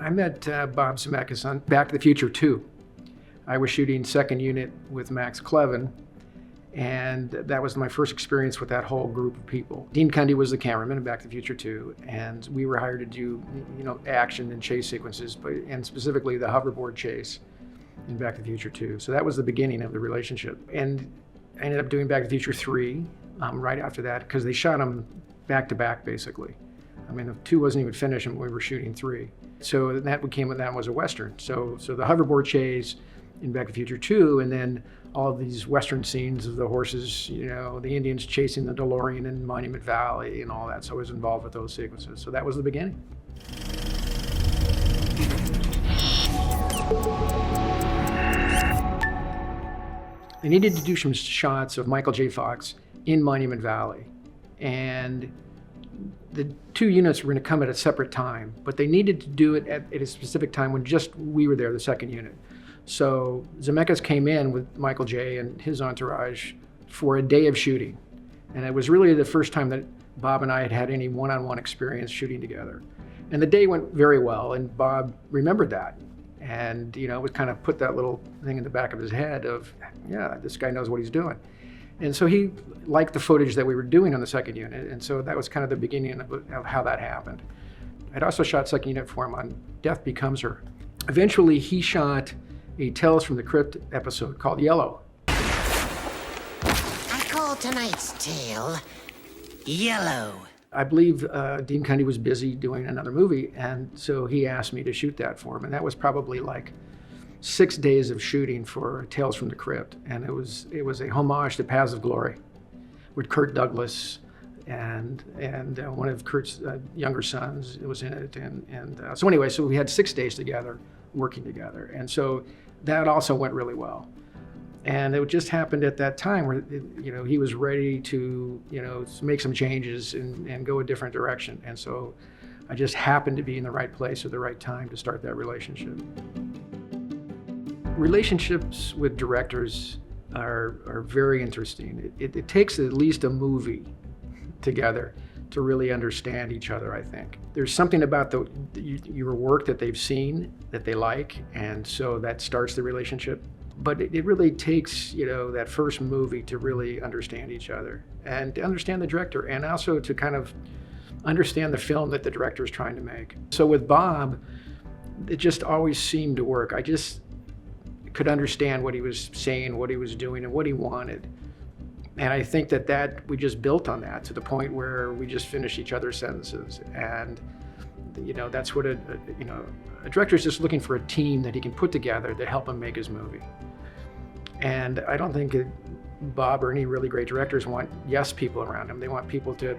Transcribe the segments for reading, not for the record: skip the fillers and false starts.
I met Bob Zemeckis on Back to the Future 2. I was shooting second unit with Max Clevin, and that was my first experience with that whole group of people. Dean Cundy was the cameraman in Back to the Future 2, and we were hired to do, action and chase sequences, and specifically the hoverboard chase in Back to the Future 2. So that was the beginning of the relationship. And I ended up doing Back to the Future 3 right after that, because they shot them back to back, basically. I mean, the 2 wasn't even finished when we were shooting 3. So that was a Western. So the hoverboard chase in Back to the Future 2, and then all of these Western scenes of the horses, the Indians chasing the DeLorean in Monument Valley and all that. So I was involved with those sequences. So that was the beginning. They needed to do some shots of Michael J. Fox in Monument Valley. And the 2 units were going to come at a separate time, but they needed to do it at a specific time when just we were there, the second unit. So Zemeckis came in with Michael J. and his entourage for a day of shooting. And it was really the first time that Bob and I had had any one-on-one experience shooting together. And the day went very well, and Bob remembered that. And, it would kind of put that little thing in the back of his head of, yeah, this guy knows what he's doing. And so he liked the footage that we were doing on the second unit, and so that was kind of the beginning of how that happened. I'd also shot second unit for him on Death Becomes Her. Eventually, he shot a Tales from the Crypt episode called Yellow. I call tonight's tale Yellow. I believe Dean Cundy was busy doing another movie, and so he asked me to shoot that for him, and that was probably like 6 days of shooting for Tales from the Crypt, and it was a homage to Paths of Glory with Kirk Douglas and one of Kurt's younger sons was in it, so anyway, so we had 6 days together working together, and so that also went really well. And it just happened at that time where, he was ready to, make some changes and go a different direction. And so I just happened to be in the right place at the right time to start that relationship. Relationships with directors are very interesting. It takes at least a movie together to really understand each other, I think. There's something about your work that they've seen that they like, and so that starts the relationship. But it really takes, that first movie to really understand each other and to understand the director, and also to kind of understand the film that the director is trying to make. So with Bob, it just always seemed to work. I just could understand what he was saying, what he was doing, and what he wanted. And I think that we just built on that to the point where we just finished each other's sentences. And that's what a director is just looking for a team that he can put together to help him make his movie. And I don't think Bob or any really great directors want yes people around him. They want people to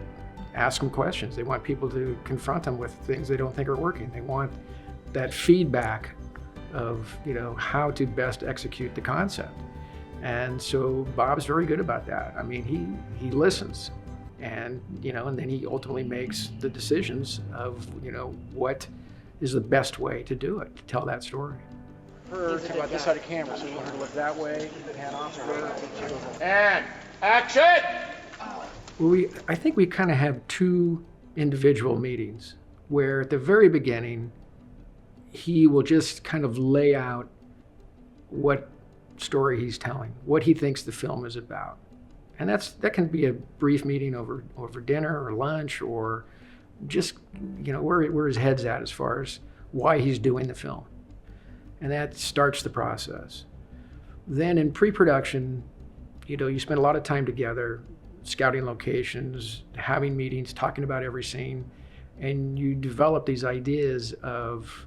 ask him questions. They want people to confront him with things they don't think are working. They want that feedback of how to best execute the concept. And so Bob's very good about that. I mean, he listens. And and then he ultimately makes the decisions of what is the best way to do it, to tell that story. Her to go out this side of the camera, so we want her to look that way, pan off her, and action! Well, I think we kind of have 2 individual meetings where at the very beginning, he will just kind of lay out what story he's telling, what he thinks the film is about. And that can be a brief meeting over dinner or lunch, or just where his head's at as far as why he's doing the film. And that starts the process. Then in pre-production, you spend a lot of time together, scouting locations, having meetings, talking about every scene, and you develop these ideas of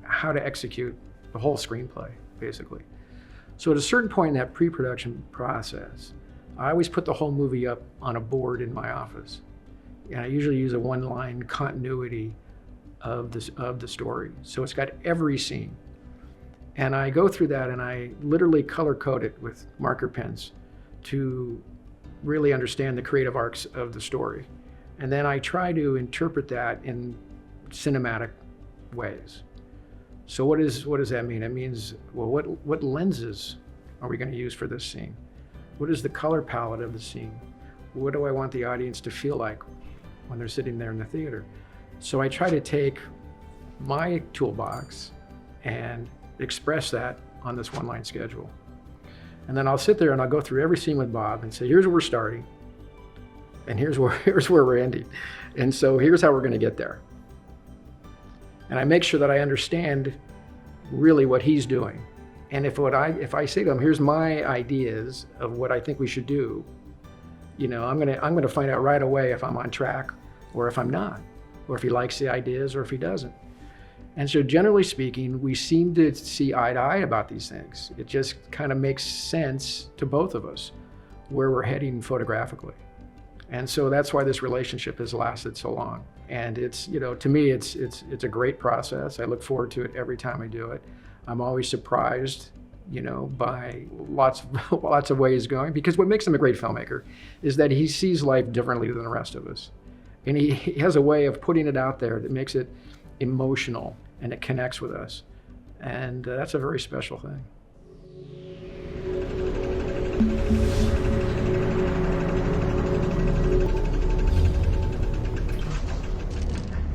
how to execute the whole screenplay, basically. So at a certain point in that pre-production process, I always put the whole movie up on a board in my office. And I usually use a 1-line continuity of the story. So it's got every scene. And I go through that and I literally color code it with marker pens to really understand the creative arcs of the story. And then I try to interpret that in cinematic ways. So what does that mean? It means, well, what lenses are we going to use for this scene? What is the color palette of the scene? What do I want the audience to feel like when they're sitting there in the theater? So I try to take my toolbox and express that on this one-line schedule. And then I'll sit there and I'll go through every scene with Bob and say, here's where we're starting, and here's where we're ending. And so here's how we're going to get there. And I make sure that I understand really what he's doing. And if I say to him, here's my ideas of what I think we should do, you know, I'm gonna find out right away if I'm on track or if I'm not, or if he likes the ideas or if he doesn't. And so generally speaking, we seem to see eye to eye about these things. It just kind of makes sense to both of us where we're heading photographically. And so that's why this relationship has lasted so long. And it's, you know, to me, it's a great process. I look forward to it every time I do it. I'm always surprised, you know, by lots of ways going, because what makes him a great filmmaker is that he sees life differently than the rest of us. And he has a way of putting it out there that makes it emotional and it connects with us. And that's a very special thing.